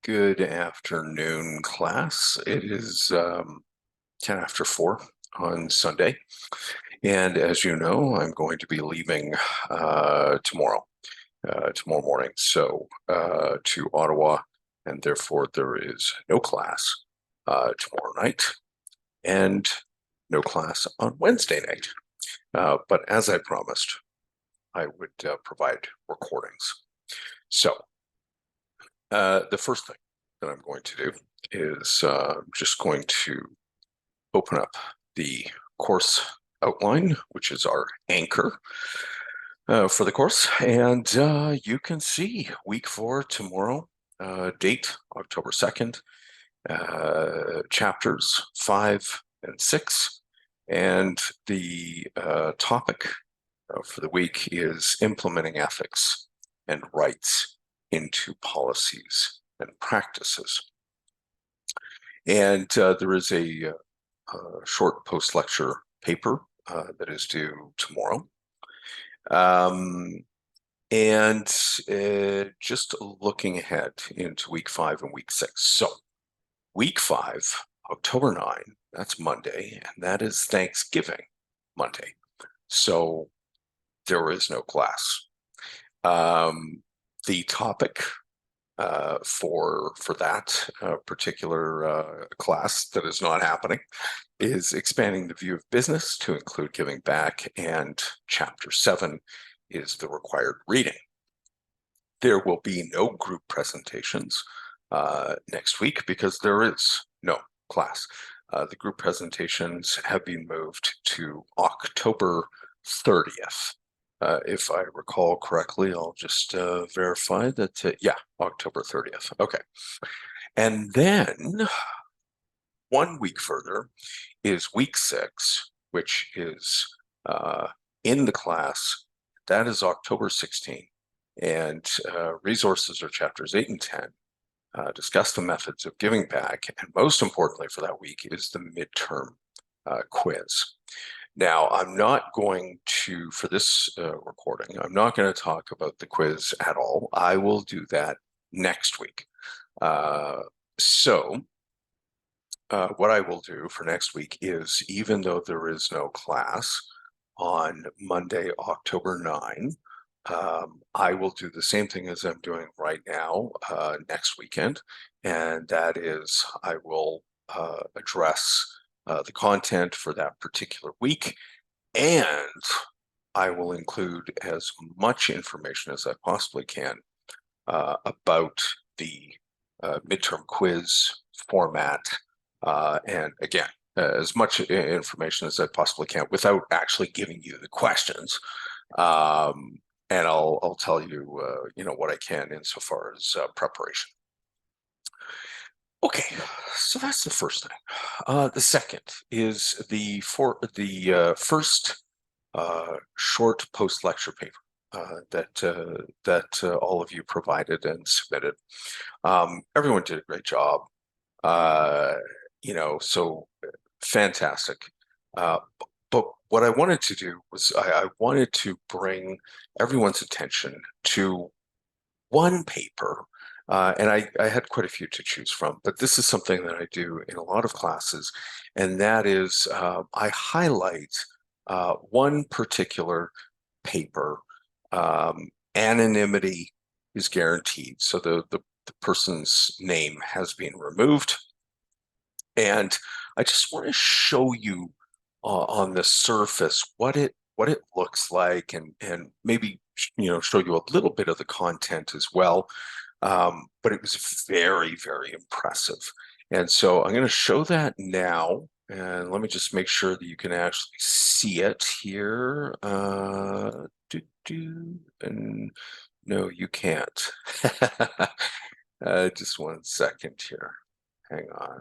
Good afternoon, class. It is 10 after 4 on Sunday. And as you know, I'm going to be leaving tomorrow morning, so to Ottawa, and therefore there is no class tomorrow night and no class on Wednesday night. But as I promised, I would provide recordings. So the first thing that I'm going to do is just going to open up the course outline, which is our anchor for the course. And you can see week 4 tomorrow, date October 2nd, chapters 5 and 6. And the topic for the week is implementing ethics and rights into policies and practices. And there is a short post-lecture paper that is due tomorrow. And just looking ahead into week 5 and week 6. So week 5, October 9, that's Monday, and that is Thanksgiving Monday. So there is no class. The topic for that particular class that is not happening is expanding the view of business to include giving back, and chapter 7 is the required reading. There will be no group presentations next week because there is no class. The group presentations have been moved to October 30th. If I recall correctly, I'll just verify that, yeah, October 30th. Okay. And then 1 week further is week 6, which is in the class. That is October 16th. And resources are chapters 8 and 10. Discuss the methods of giving back. And most importantly for that week is the midterm quiz. Now, I'm not going to, for this recording, I'm not going to talk about the quiz at all. I will do that next week. So what I will do for next week is, even though there is no class on Monday, October 9, I will do the same thing as I'm doing right now next weekend, and that is I will address the content for that particular week, and I will include as much information as I possibly can about the midterm quiz format, and again, as much information as I possibly can without actually giving you the questions. And I'll tell you, what I can insofar as preparation. Okay, so that's the first thing. The second is the first short post-lecture paper that all of you provided and submitted. Everyone did a great job. So fantastic. But what I wanted to do was I wanted to bring everyone's attention to one paper. And I had quite a few to choose from, but this is something that I do in a lot of classes, and that is I highlight one particular paper. Anonymity is guaranteed, so the person's name has been removed, and I just want to show you on the surface what it looks like, and maybe show you a little bit of the content as well. But it was very, very impressive. And so I'm going to show that now. And let me just make sure that you can actually see it here. And no, you can't. Just 1 second here. Hang on.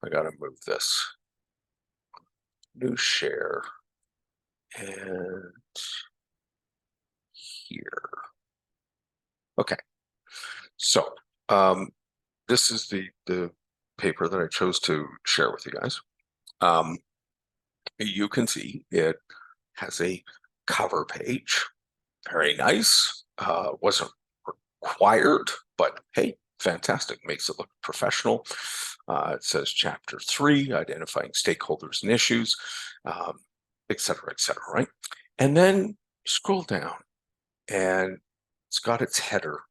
I got to move this. New share. And here. Okay. So this is the paper that I chose to share with you guys. You can see it has a cover page. Very nice. Wasn't required, but hey, fantastic, makes it look professional. It says chapter 3, identifying stakeholders and issues, et cetera, right? And then scroll down and it's got its header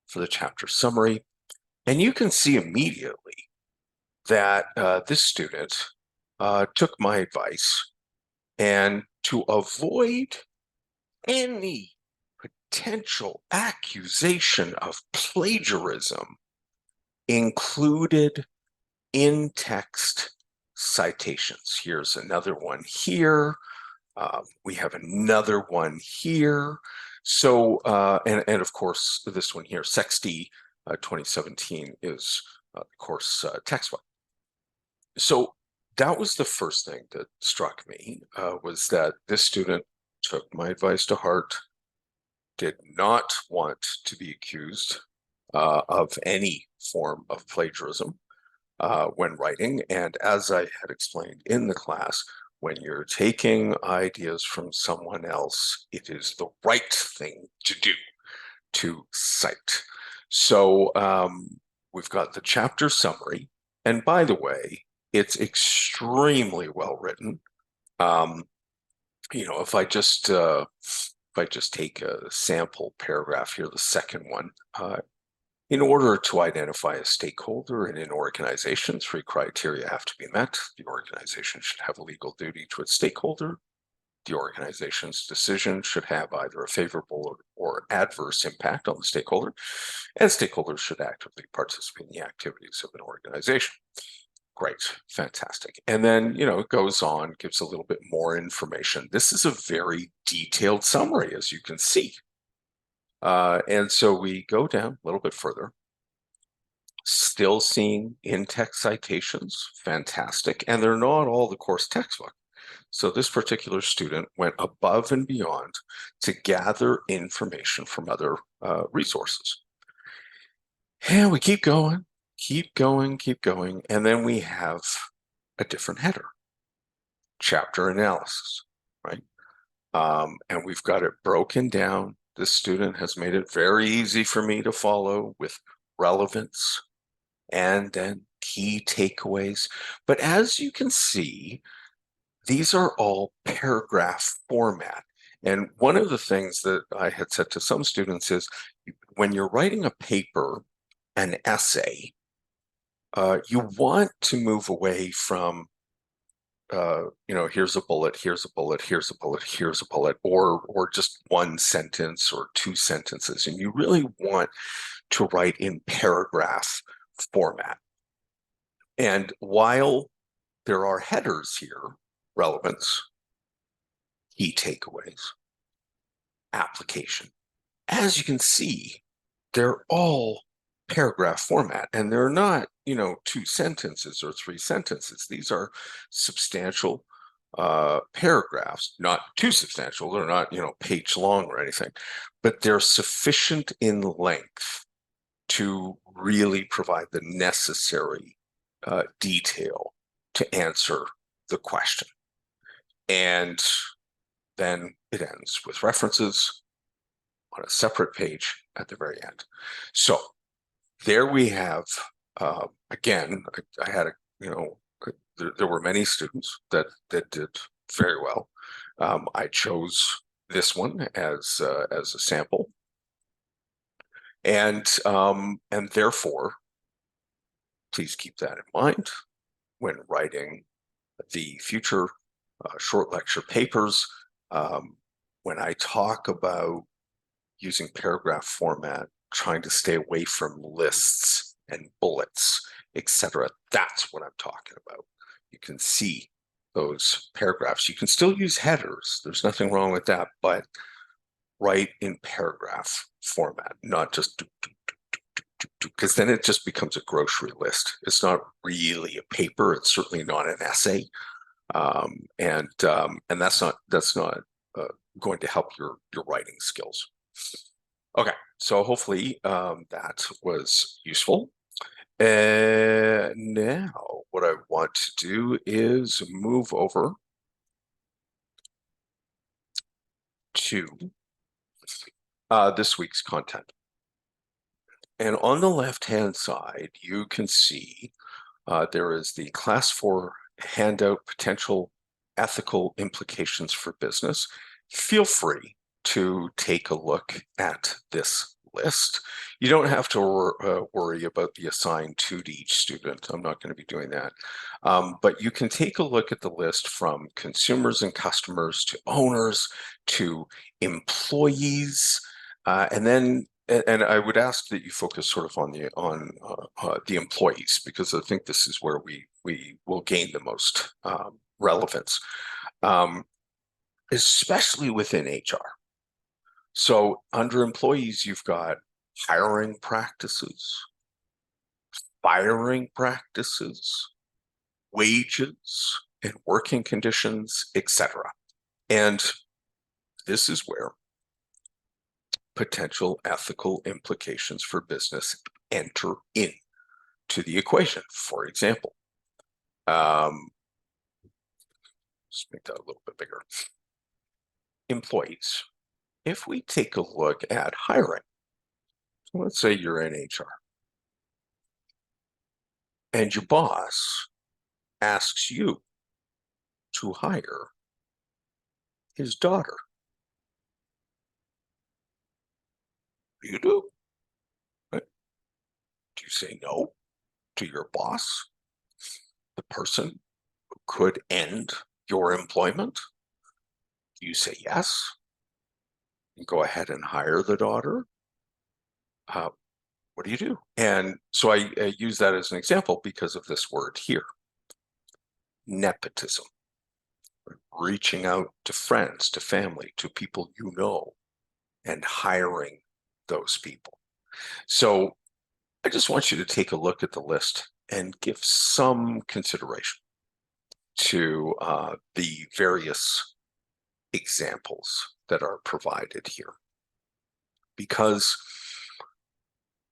for the chapter summary. And you can see immediately that this student took my advice, and to avoid any potential accusation of plagiarism, included in-text citations. Here's another one here. We have another one here. So, and of course, this one here, Sexty 2017 is, of course, textbook. So that was the first thing that struck me, was that this student took my advice to heart, did not want to be accused of any form of plagiarism when writing. And as I had explained in the class, when you're taking ideas from someone else, it is the right thing to do to cite. So we've got the chapter summary. And by the way, it's extremely well written. You know, if I just take a sample paragraph here, the second one, in order to identify a stakeholder in an organization, 3 criteria have to be met. The organization should have a legal duty to its stakeholder. The organization's decision should have either a favorable or adverse impact on the stakeholder, and stakeholders should actively participate in the activities of an organization. Great, fantastic. And then, you know, it goes on, gives a little bit more information. This is a very detailed summary, as you can see. And so we go down a little bit further, still seeing in-text citations, fantastic. And they're not all the course textbook. So this particular student went above and beyond to gather information from other resources. And we keep going, keep going. And then we have a different header, chapter analysis, right? And we've got it broken down. This student has made it very easy for me to follow with relevance and then key takeaways. But as you can see, these are all paragraph format. And one of the things that I had said to some students is, when you're writing a paper, an essay, you want to move away from you know, here's a bullet, here's a bullet, here's a bullet, here's a bullet, or just one sentence or 2 sentences. And you really want to write in paragraph format. And while there are headers here, relevance, key takeaways, application, as you can see, they're all paragraph format, and they're not, you know, 2 sentences or 3 sentences. These are substantial paragraphs, not too substantial. They're not, you know, page long or anything, but they're sufficient in length to really provide the necessary detail to answer the question. And then it ends with references on a separate page at the very end. So there we have, again, I had a, you know, there were many students that did very well. I chose this one as a sample, and therefore, please keep that in mind when writing the future short lecture papers. When I talk about using paragraph format, trying to stay away from lists and bullets, etc., that's what I'm talking about. You can see those paragraphs. You can still use headers. There's nothing wrong with that, but write in paragraph format, not just because then it just becomes a grocery list. It's not really a paper. It's certainly not an essay, and that's not going to help your writing skills. Okay, so hopefully that was useful. And now what I want to do is move over to this week's content. And on the left-hand side, you can see there is the Class 4 handout, potential ethical implications for business. Feel free to take a look at this list. You don't have to worry about the assigned to each student. I'm not going to be doing that. But you can take a look at the list from consumers and customers to owners to employees, and I would ask that you focus sort of on the employees, because I think this is where we will gain the most relevance, especially within HR. So under employees, you've got hiring practices, firing practices, wages and working conditions, etc. And this is where potential ethical implications for business enter into the equation. For example, let's make that a little bit bigger. Employees. If we take a look at hiring, so let's say you're in HR and your boss asks you to hire his daughter. You do. Right? Do you say no to your boss, the person who could end your employment? Do you say yes and go ahead and hire the daughter? What do you do? And so I use that as an example because of this word here, nepotism. Reaching out to friends, to family, to people you know, and hiring those people. So I just want you to take a look at the list and give some consideration to the various examples that are provided here. Because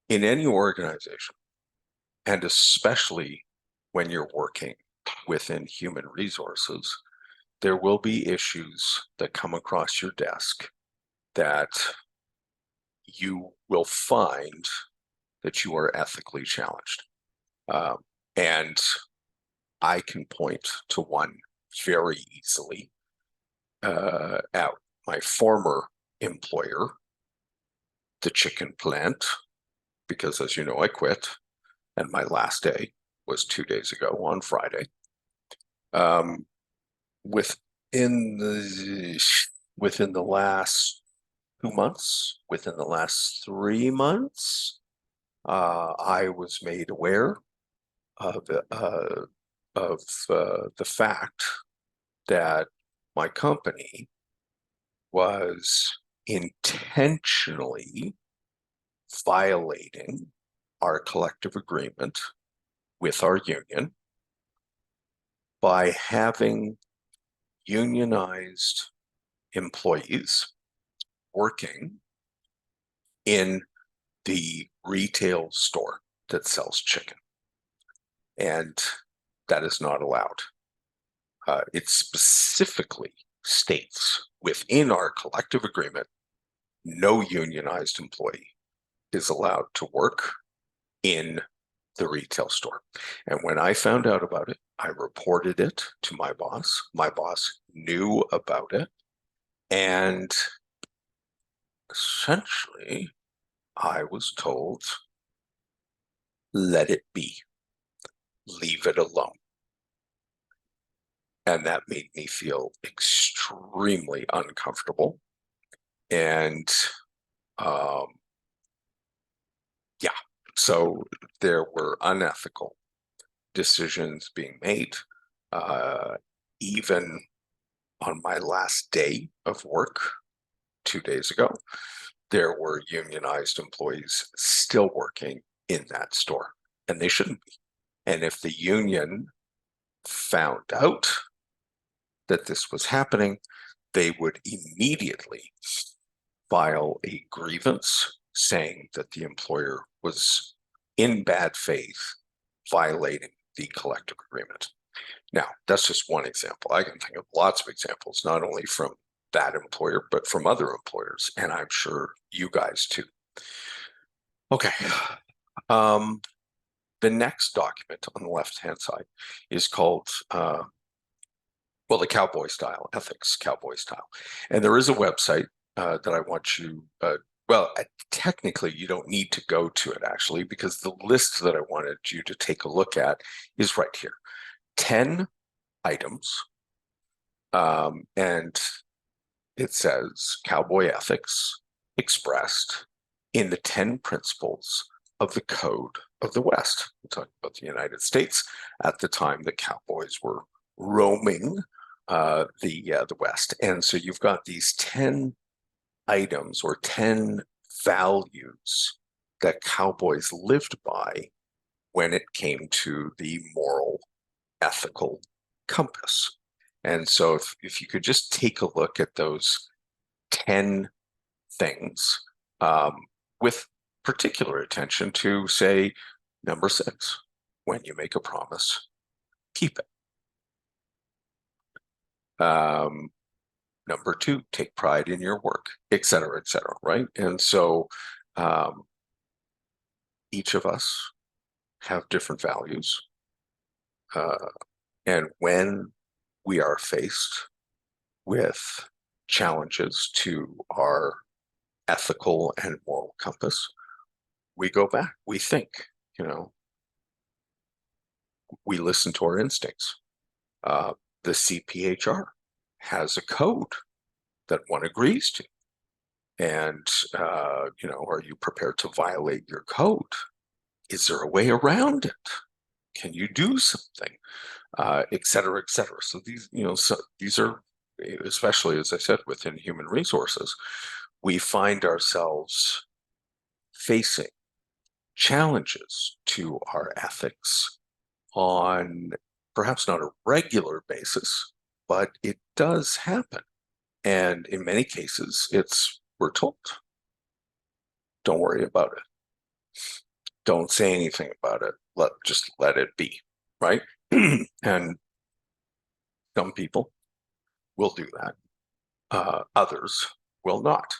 in any organization, and especially when you're working within human resources, there will be issues that come across your desk that you will find that you are ethically challenged. And I can point to one very easily at my former employer, the chicken plant, because as you know, I quit, and my last day was 2 days ago on Friday. Within the last 2 months, within the last 3 months, I was made aware of the fact that my company was intentionally violating our collective agreement with our union by having unionized employees working in the retail store that sells chicken. And that is not allowed. It specifically states within our collective agreement, no unionized employee is allowed to work in the retail store. And when I found out about it, I reported it to my boss. My boss knew about it. And essentially, I was told, let it be, leave it alone. And that made me feel extremely uncomfortable. And yeah, so there were unethical decisions being made. Even on my last day of work 2 days ago, there were unionized employees still working in that store, and they shouldn't be. And if the union found out that this was happening, they would immediately file a grievance saying that the employer was in bad faith violating the collective agreement. Now, that's just one example. I can think of lots of examples, not only from that employer, but from other employers, and I'm sure you guys too. Okay, The next document on the left-hand side is called, well, the cowboy style, ethics cowboy style. And there is a website that I want you, well, technically you don't need to go to it actually, because the list that I wanted you to take a look at is right here. 10 items, and it says cowboy ethics expressed in the 10 principles of the Code of the West. We're talking about the United States at the time the cowboys were roaming the West. And so you've got these 10 items or 10 values that cowboys lived by when it came to the moral, ethical compass. And so if you could just take a look at those 10 things with particular attention to, say, number 6, when you make a promise, keep it. Number 2, take pride in your work, et cetera, right? And so each of us have different values. And when we are faced with challenges to our ethical and moral compass, we go back, we think, we listen to our instincts. The CPHR has a code that one agrees to. And, are you prepared to violate your code? Is there a way around it? Can you do something? Et cetera, et cetera. So these are, especially as I said, within human resources, we find ourselves facing challenges to our ethics on perhaps not a regular basis, but it does happen. And in many cases, we're told, don't worry about it. Don't say anything about it. Just let it be, right? And some people will do that. Others will not.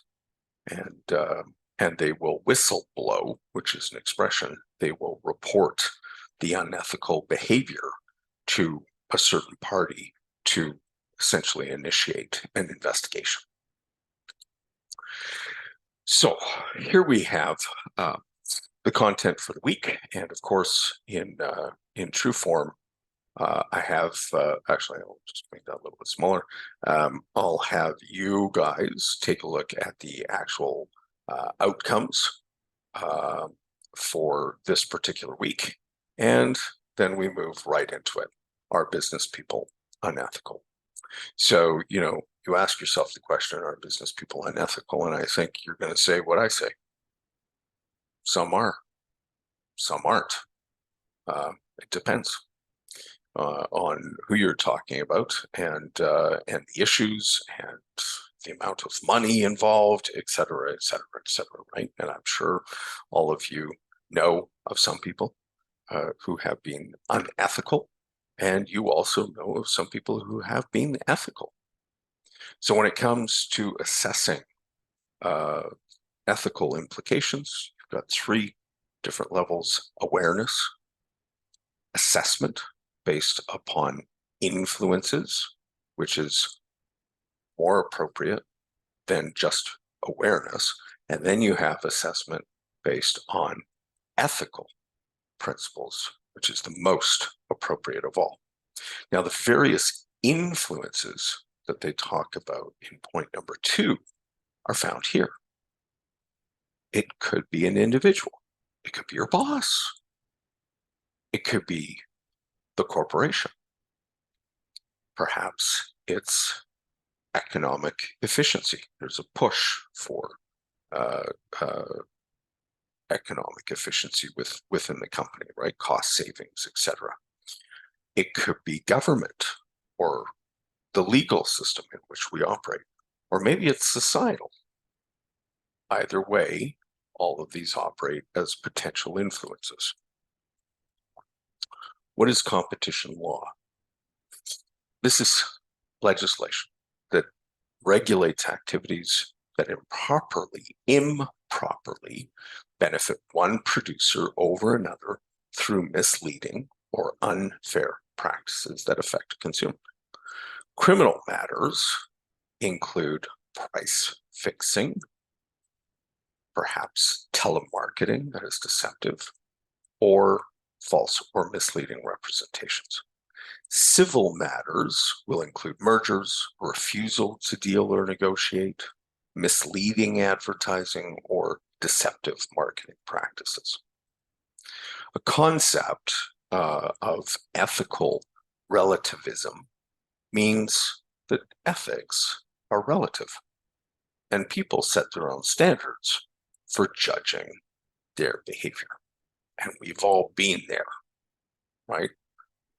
And they will whistle blow, which is an expression. They will report the unethical behavior to a certain party to essentially initiate an investigation. So here we have the content for the week, and of course, in true form, I have actually, I'll just make that a little bit smaller. I'll have you guys take a look at the actual outcomes for this particular week, and then we move right into it. Are business people unethical? So, you ask yourself the question, are business people unethical? And I think you're going to say what I say. Some are, some aren't. It depends on who you're talking about and the issues and the amount of money involved, et cetera, right? And I'm sure all of you know of some people who have been unethical, and you also know of some people who have been ethical. So when it comes to assessing ethical implications, you've got 3 different levels: awareness, assessment based upon influences, which is more appropriate than just awareness, and then you have assessment based on ethical principles, which is the most appropriate of all. Now, the various influences that they talk about in point number 2 are found here. It could be an individual. It could be your boss. It could be the corporation. Perhaps it's economic efficiency. There's a push for economic efficiency within the company, right? Cost savings, etc. It could be government or the legal system in which we operate, or maybe it's societal. Either way, all of these operate as potential influences. What is competition law? This is legislation that regulates activities that improperly benefit one producer over another through misleading or unfair practices that affect a consumer. Criminal matters include price fixing, perhaps telemarketing that is deceptive, or false or misleading representations. Civil matters will include mergers, refusal to deal or negotiate, misleading advertising, or deceptive marketing practices. A concept of ethical relativism means that ethics are relative and people set their own standards for judging their behavior. And we've all been there, right?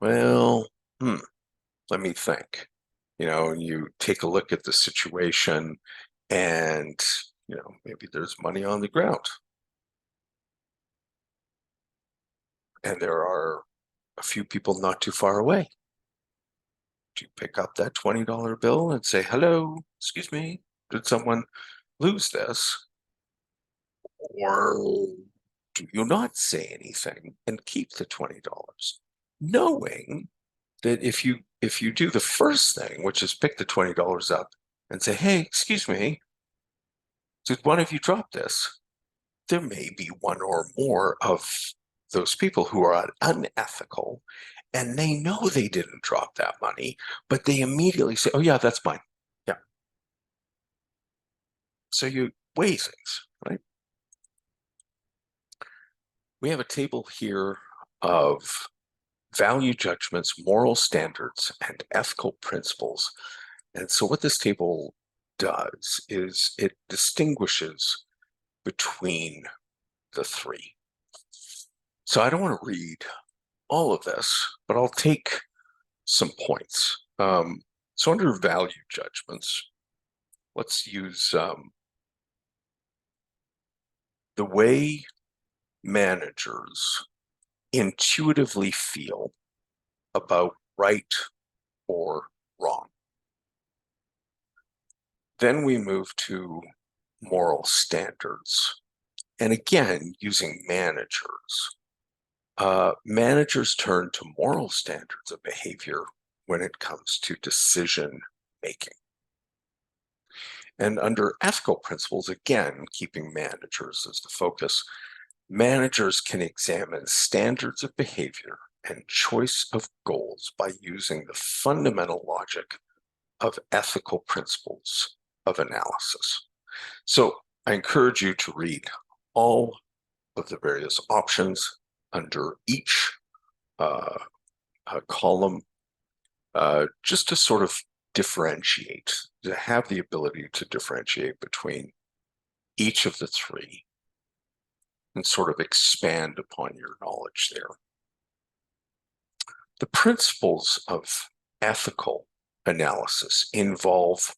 Well, let me think. You take a look at the situation and, maybe there's money on the ground. And there are a few people not too far away. Do you pick up that $20 bill and say, hello, excuse me, did someone lose this? Or do you not say anything and keep the $20, knowing that if you do the first thing, which is pick the $20 up and say, hey, excuse me, did one of you drop this? There may be one or more of those people who are unethical and they know they didn't drop that money, but they immediately say, oh yeah, that's mine. Yeah. So you weigh things, right? We have a table here of value judgments, moral standards, and ethical principles. And so what this table does is it distinguishes between the three. So I don't want to read all of this, but I'll take some points. So under value judgments, let's use the way managers intuitively feel about right or wrong. Then we move to moral standards. And again, using managers. Managers turn to moral standards of behavior when it comes to decision making. And under ethical principles, again, keeping managers as the focus, managers can examine standards of behavior and choice of goals by using the fundamental logic of ethical principles of analysis. So I encourage you to read all of the various options under each column, just to sort of differentiate, to have the ability to differentiate between each of the three and sort of expand upon your knowledge there. The principles of ethical analysis involve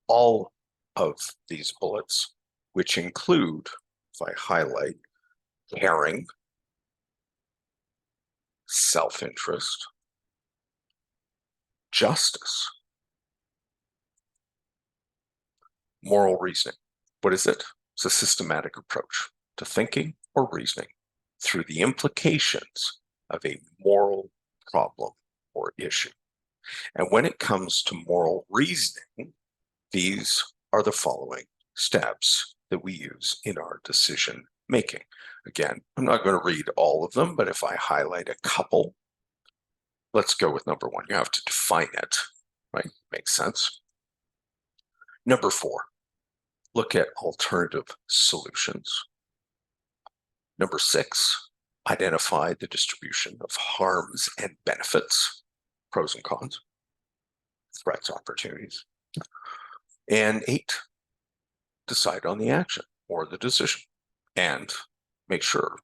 all of these bullets, which include, if I highlight, caring, self-interest, justice, moral reasoning. What is it? It's a systematic approach to thinking or reasoning through the implications of a moral problem or issue. And when it comes to moral reasoning, these are the following steps that we use in our decision making. Again, I'm not going to read all of them, but if I highlight a couple, let's go with number one. You have to define it, right? Makes sense. Number 4, look at alternative solutions. Number 6, identify the distribution of harms and benefits, pros and cons, threats, opportunities. And 8, decide on the action or the decision and make sure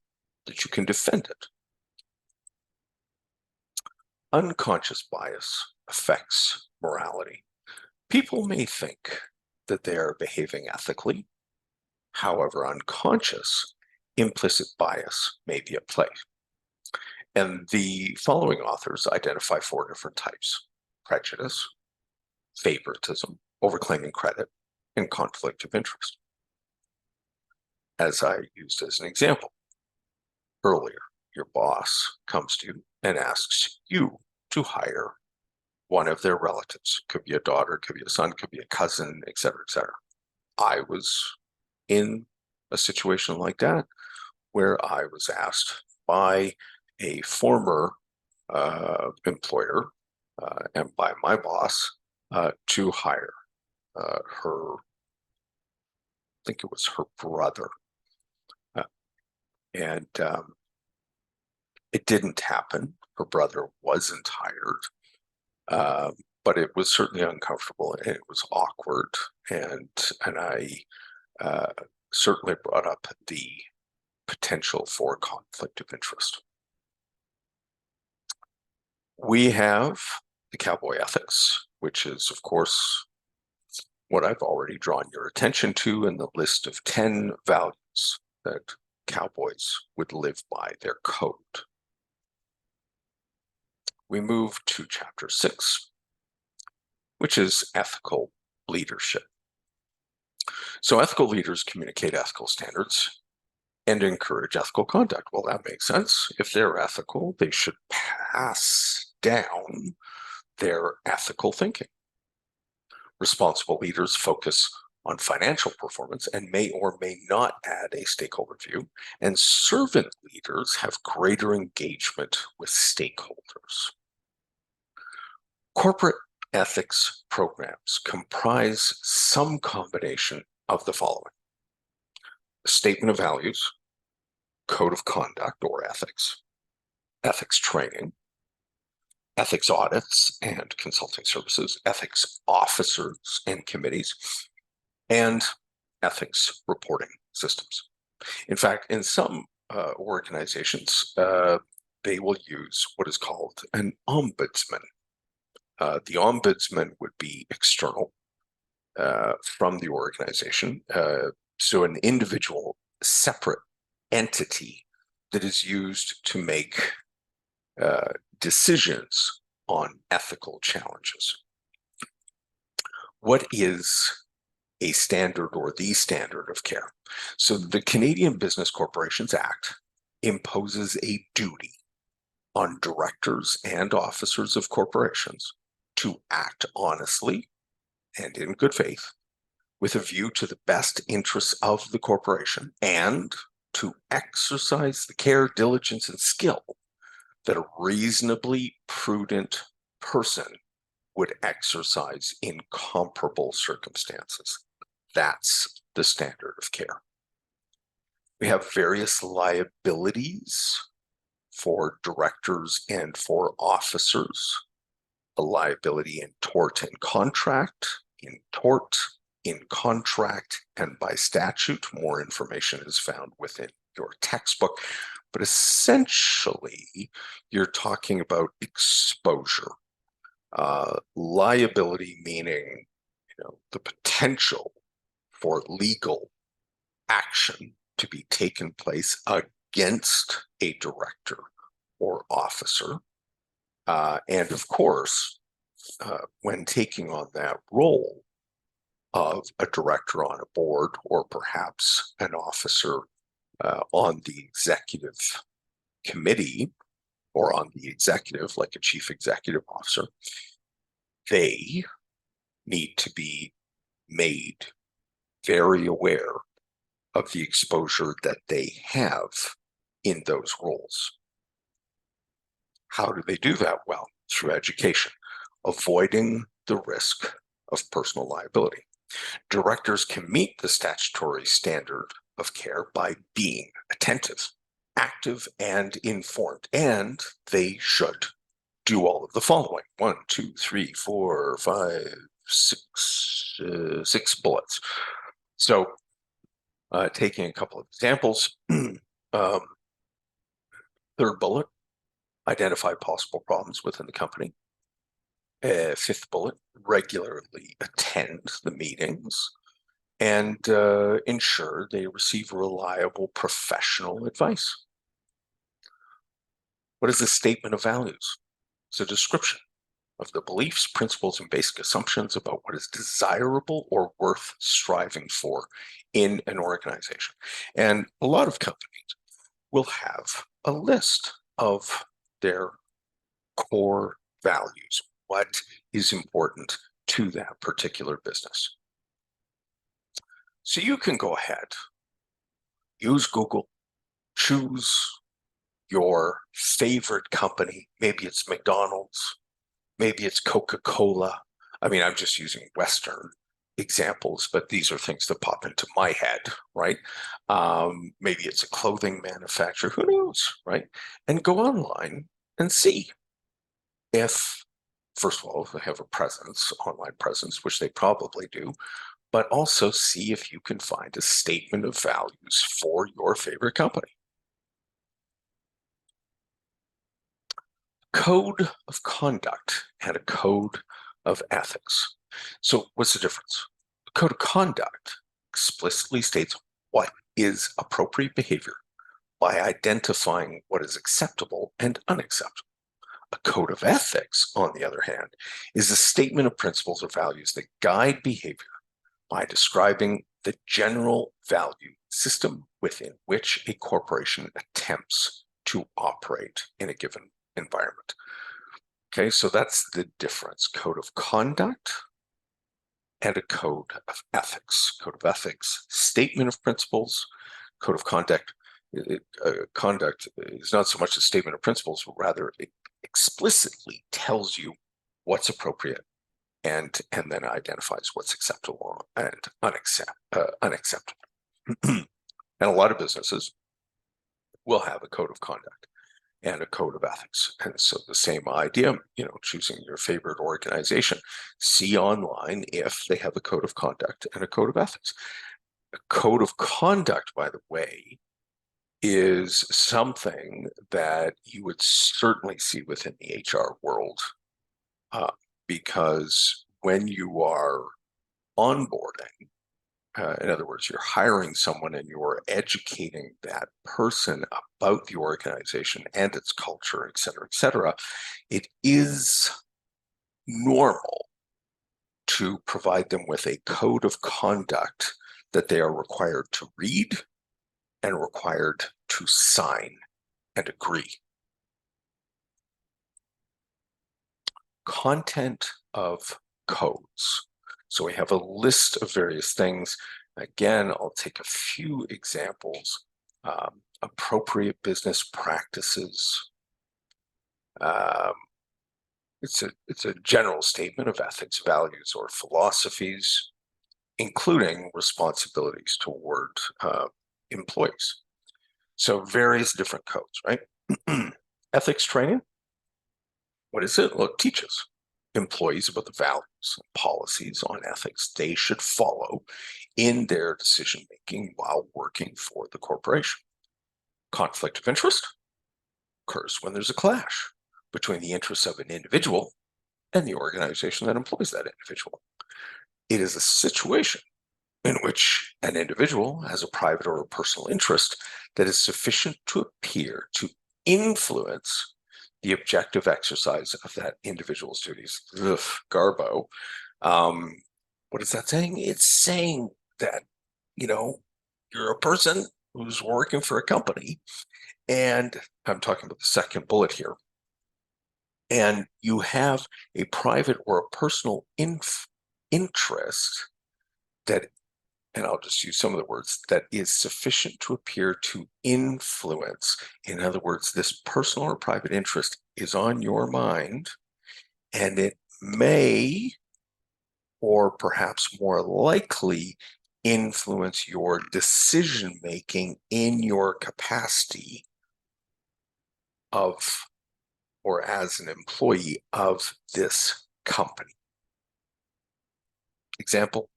that you can defend it. Unconscious bias affects morality. People may think that they are behaving ethically. However, unconscious, implicit bias may be at play. And the following authors identify 4 different types: prejudice, favoritism, overclaiming credit, and conflict of interest. as I used as an example earlier, your boss comes to you and asks you to hire one of their relatives. Could be a daughter, could be a son, could be a cousin, et cetera, et cetera. I was in a situation like that where I was asked by a former employer and by my boss to hire her, I think it was her brother. And it didn't happen. Her brother wasn't hired, but it was certainly uncomfortable and it was awkward. And I certainly brought up the potential for conflict of interest. We have the cowboy ethics, which is, of course, what I've already drawn your attention to in the list of 10 values that cowboys would live by, their code. We move to chapter 6, which is ethical leadership. So ethical leaders communicate ethical standards and encourage ethical conduct. Well, that makes sense. If they're ethical, they should pass down their ethical thinking. Responsible leaders focus on financial performance and may or may not add a stakeholder view, and servant leaders have greater engagement with stakeholders. Corporate ethics programs comprise some combination of the following: a statement of values, code of conduct or ethics, ethics training, ethics audits and consulting services, ethics officers and committees, and ethics reporting systems. In fact, in some organizations, they will use what is called an ombudsman. The ombudsman would be external from the organization, so an individual, separate entity that is used to make decisions on ethical challenges. What is a standard or the standard of care? So the Canadian Business Corporations Act imposes a duty on directors and officers of corporations to act honestly and in good faith with a view to the best interests of the corporation and to exercise the care, diligence, and skill that a reasonably prudent person would exercise in comparable circumstances. That's the standard of care. We have various liabilities for directors and for officers: a liability in tort and contract, in tort, in contract, and by statute. More information is found within your textbook. But essentially, you're talking about exposure. Liability meaning, the potential for legal action to be taken place against a director or officer. And of course, when taking on that role of a director on a board or perhaps an officer on the executive committee or on the executive, like a chief executive officer, they need to be made very aware of the exposure that they have in those roles. How do they do that? Well, through education, avoiding the risk of personal liability. Directors can meet the statutory standard of care by being attentive, active, and informed, and they should do all of the following: 1, 2, 3, 4, 5, 6 bullets. So taking a couple of examples, third bullet, identify possible problems within the company. Fifth bullet, regularly attend the meetings and ensure they receive reliable professional advice. What is a statement of values? It's a description of the beliefs, principles, and basic assumptions about what is desirable or worth striving for in an organization. And a lot of companies will have a list of their core values, what is important to that particular business. So you can go ahead, use Google, choose your favorite company. Maybe it's McDonald's, maybe it's Coca-Cola. I mean, I'm just using Western examples, but these are things that pop into my head, right? Maybe it's a clothing manufacturer, who knows, right? And go online and see if, first of all, if they have a presence, online presence, which they probably do, but also see if you can find a statement of values for your favorite company. Code of conduct and a code of ethics. So what's the difference? The code of conduct explicitly states what is appropriate behavior by identifying what is acceptable and unacceptable. A code of ethics, on the other hand, is a statement of principles or values that guide behavior by describing the general value system within which a corporation attempts to operate in a given environment. Okay, so that's the difference. Code of conduct and a code of ethics. Code of ethics, statement of principles. Code of conduct, conduct is not so much a statement of principles, but rather it explicitly tells you what's appropriate and then identifies what's acceptable and unacceptable. And a lot of businesses will have a code of conduct and a code of ethics. And so the same idea, choosing your favorite organization, see online if they have a code of conduct and a code of ethics. A code of conduct, by the way, is something that you would certainly see within the HR world, because when you are onboarding, in other words, you're hiring someone and you're educating that person about the organization and its culture, et cetera, it is normal to provide them with a code of conduct that they are required to read and required to sign and agree. Content of codes. So we have a list of various things. Again, I'll take a few examples. Appropriate business practices. It's a general statement of ethics, values, or philosophies, including responsibilities toward employees. So various different codes, right? Ethics training. What is it? Well, it teaches employees about the values and policies on ethics they should follow in their decision making while working for the corporation. Conflict of interest occurs when there's a clash between the interests of an individual and the organization that employs that individual. It is a situation in which an individual has a private or a personal interest that is sufficient to appear to influence the objective exercise of that individual's duties. Ugh, Garbo. What is that saying? It's saying that, you're a person who's working for a company, and I'm talking about the second bullet here, and you have a private or a personal interest that, and I'll just use some of the words, that is sufficient to appear to influence. In other words, this personal or private interest is on your mind, and it may, or perhaps more likely, influence your decision-making in your capacity of, or as an employee of this company. Example,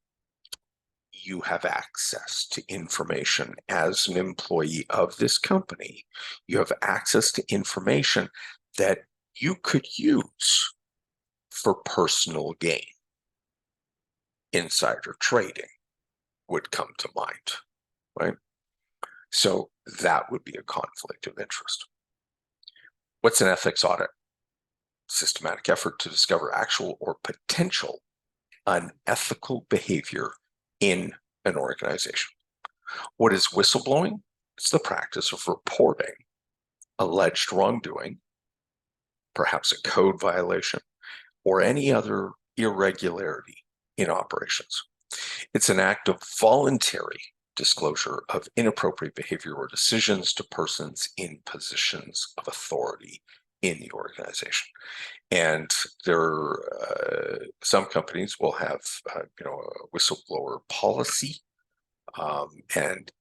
you have access to information as an employee of this company. You have access to information that you could use for personal gain. Insider trading would come to mind, right? So that would be a conflict of interest. What's an ethics audit? systematic effort to discover actual or potential unethical behavior in an organization. What is whistleblowing? It's the practice of reporting alleged wrongdoing, perhaps a code violation, or any other irregularity in operations. It's an act of voluntary disclosure of inappropriate behavior or decisions to persons in positions of authority in the organization. And some companies will have, a whistleblower policy, and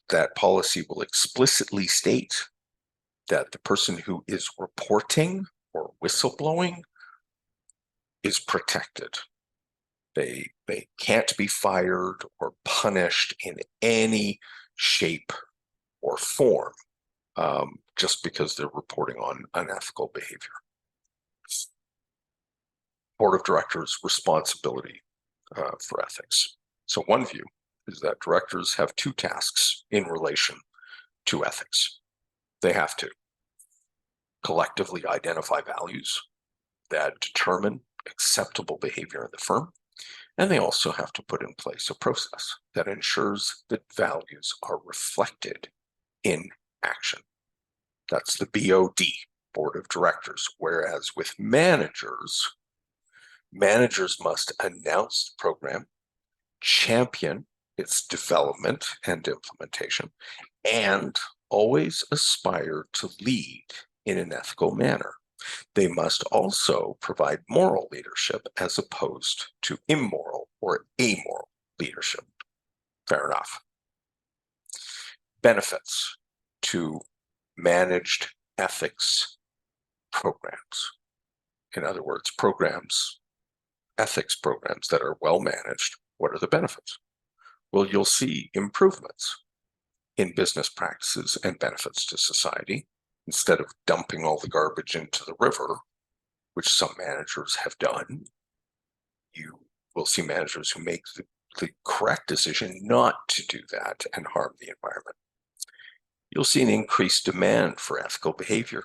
that policy will explicitly state that the person who is reporting or whistleblowing is protected. They can't be fired or punished in any shape or form just because they're reporting on unethical behavior. Board of Directors' responsibility for ethics. So one view is that directors have two tasks in relation to ethics. They have to collectively identify values that determine acceptable behavior in the firm, and they also have to put in place a process that ensures that values are reflected in action. That's the BOD, Board of Directors. Whereas with managers must announce the program, champion its development and implementation, and always aspire to lead in an ethical manner. They must also provide moral leadership as opposed to immoral or amoral leadership. Fair enough. Benefits to managed ethics programs. In other words, ethics programs that are well managed. What are the benefits? Well, you'll see improvements in business practices and benefits to society. Instead of dumping all the garbage into the river, which some managers have done, you will see managers who make the correct decision not to do that and harm the environment. You'll see an increased demand for ethical behavior.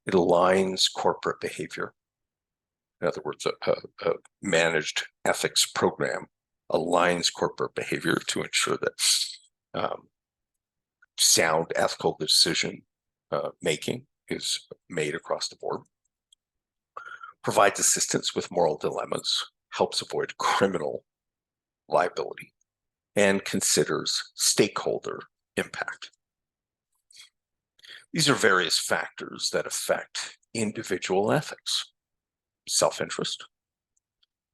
It aligns corporate behavior. In other words, a managed ethics program aligns corporate behavior to ensure that sound ethical decision making is made across the board, provides assistance with moral dilemmas, helps avoid criminal liability, and considers stakeholder impact. These are various factors that affect individual ethics: self-interest,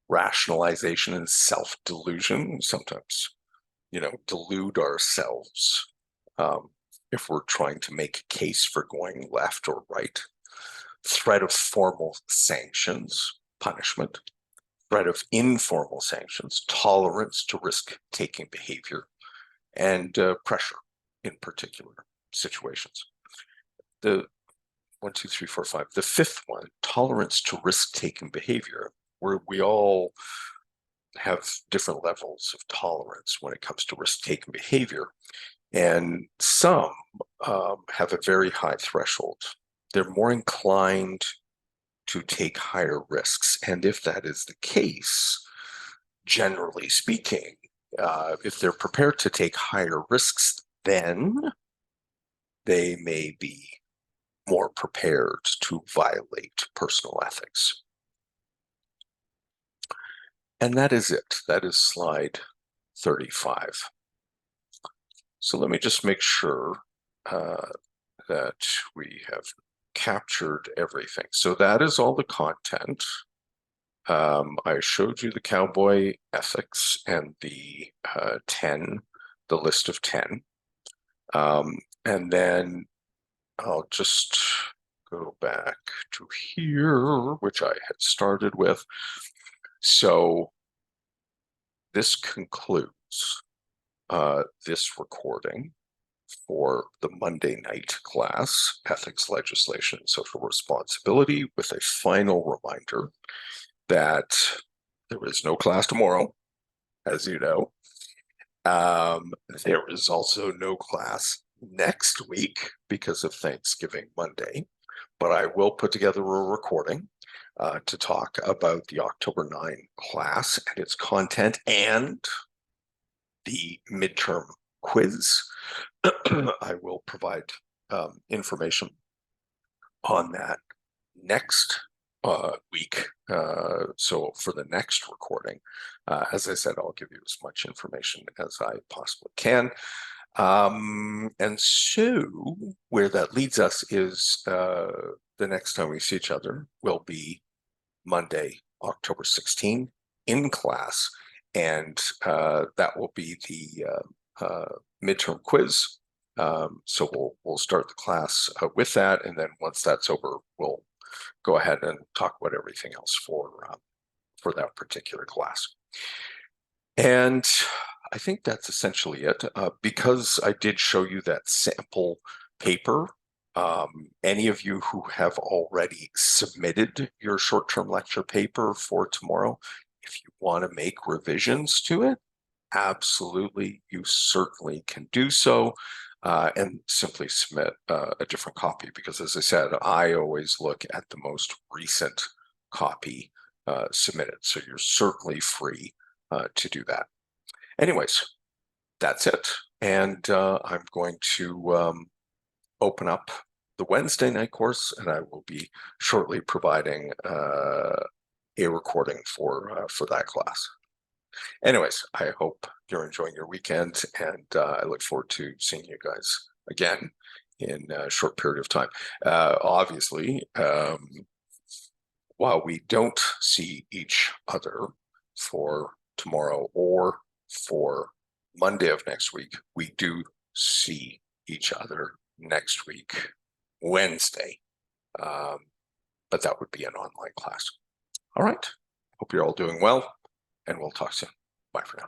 rationalization and self-delusion. Sometimes, delude ourselves if we're trying to make a case for going left or right. Threat of formal sanctions, punishment. Threat of informal sanctions, tolerance to risk-taking behavior, and pressure in particular situations. The 1, 2, 3, 4, 5. The fifth one, tolerance to risk-taking behavior, where we all have different levels of tolerance when it comes to risk-taking behavior. And some have a very high threshold. They're more inclined to take higher risks. And if that is the case, generally speaking, if they're prepared to take higher risks, then they may be more prepared to violate personal ethics. And that is it. That is slide 35. So let me just make sure that we have captured everything. So that is all the content. I showed you the cowboy ethics and the list of 10. And then I'll just go back to here, which I had started with. So this concludes this recording for the Monday night class, Ethics, Legislation, and Social Responsibility, with a final reminder that there is no class tomorrow, as you know. There is also no class next week because of Thanksgiving Monday. but I will put together a recording to talk about the October 9 class and its content and the midterm quiz. I will provide information on that next week. So for the next recording, as I said, I'll give you as much information as I possibly can. And so where that leads us is the next time we see each other will be Monday, October 16 in class. And that will be the midterm quiz. So we'll start the class with that. And then once that's over, we'll go ahead and talk about everything else for that particular class. And I think that's essentially it. Because I did show you that sample paper, any of you who have already submitted your short-term lecture paper for tomorrow, if you want to make revisions to it, absolutely, you certainly can do so. And simply submit a different copy, because as I said, I always look at the most recent copy submitted. So you're certainly free to do that. Anyways, that's it. And I'm going to open up the Wednesday night course, and I will be shortly providing a recording for that class. Anyways, I hope you're enjoying your weekend, and I look forward to seeing you guys again in a short period of time. Obviously, while we don't see each other for tomorrow or for Monday of next week, we do see each other next week, Wednesday. But that would be an online class. All right. Hope you're all doing well, and we'll talk soon. Bye for now.